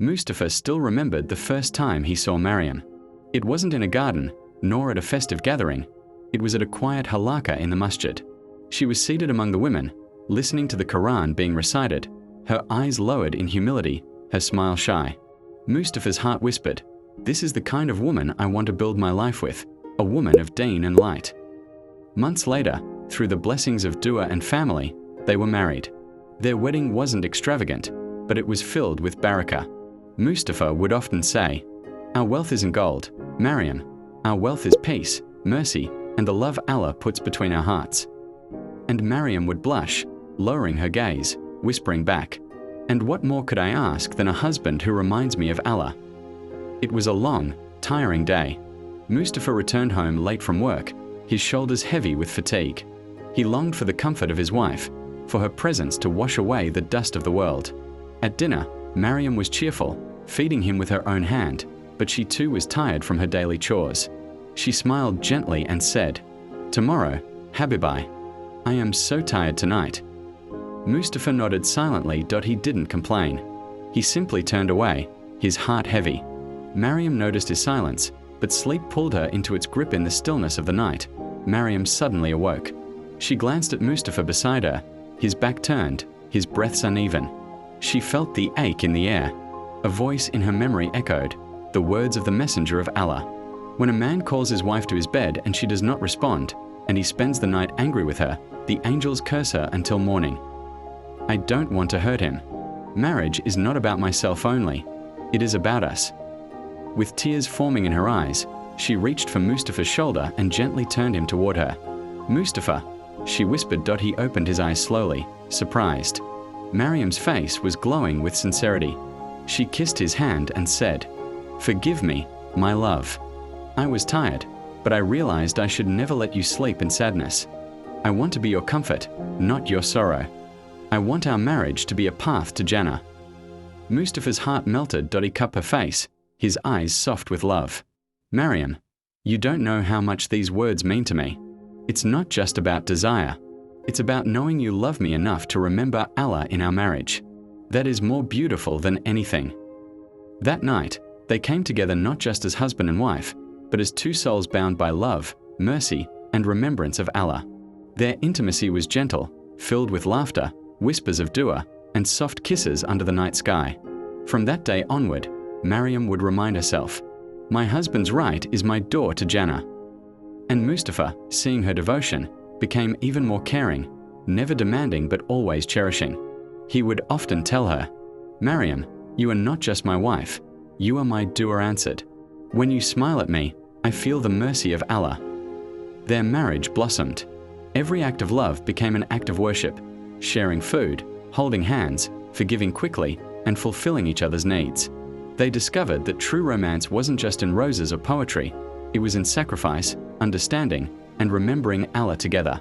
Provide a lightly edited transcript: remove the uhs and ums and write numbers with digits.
Mustafa still remembered the first time he saw Mariam. It wasn't in a garden, nor at a festive gathering. It was at a quiet halakha in the masjid. She was seated among the women, listening to the Quran being recited, her eyes lowered in humility, her smile shy. Mustafa's heart whispered, "This is the kind of woman I want to build my life with, a woman of deen and light." Months later, through the blessings of dua and family, they were married. Their wedding wasn't extravagant, but it was filled with barakah. Mustafa would often say, "Our wealth isn't gold, Mariam. Our wealth is peace, mercy, and the love Allah puts between our hearts." And Mariam would blush, lowering her gaze, whispering back, "And what more could I ask than a husband who reminds me of Allah?" It was a long, tiring day. Mustafa returned home late from work, his shoulders heavy with fatigue. He longed for the comfort of his wife, for her presence to wash away the dust of the world. At dinner, Mariam was cheerful, feeding him with her own hand, but she too was tired from her daily chores. She smiled gently and said, "Tomorrow, Habibi. I am so tired tonight." Mustafa nodded silently. He didn't complain. He simply turned away, his heart heavy. Mariam noticed his silence, but sleep pulled her into its grip in the stillness of the night. Mariam suddenly awoke. She glanced at Mustafa beside her, his back turned, his breaths uneven. She felt the ache in the air. A voice in her memory echoed, the words of the messenger of Allah. When a man calls his wife to his bed and she does not respond, and he spends the night angry with her, the angels curse her until morning. I don't want to hurt him. Marriage is not about myself only. It is about us. With tears forming in her eyes, she reached for Mustafa's shoulder and gently turned him toward her. "Mustafa," she whispered. He opened his eyes slowly, surprised. Mariam's face was glowing with sincerity. She kissed his hand and said, "Forgive me, my love. I was tired, but I realized I should never let you sleep in sadness. I want to be your comfort, not your sorrow. I want our marriage to be a path to Jannah." Mustafa's heart melted. He cupped her face, his eyes soft with love. "Mariam, you don't know how much these words mean to me. It's not just about desire. It's about knowing you love me enough to remember Allah in our marriage. That is more beautiful than anything." That night, they came together not just as husband and wife, but as two souls bound by love, mercy, and remembrance of Allah. Their intimacy was gentle, filled with laughter, whispers of dua, and soft kisses under the night sky. From that day onward, Mariam would remind herself, "My husband's right is my door to Jannah." And Mustafa, seeing her devotion, became even more caring, never demanding but always cherishing. He would often tell her, "Mariam, you are not just my wife, you are my dua answered. When you smile at me, I feel the mercy of Allah." Their marriage blossomed. Every act of love became an act of worship, sharing food, holding hands, forgiving quickly, and fulfilling each other's needs. They discovered that true romance wasn't just in roses or poetry, it was in sacrifice, understanding, and remembering Allah together.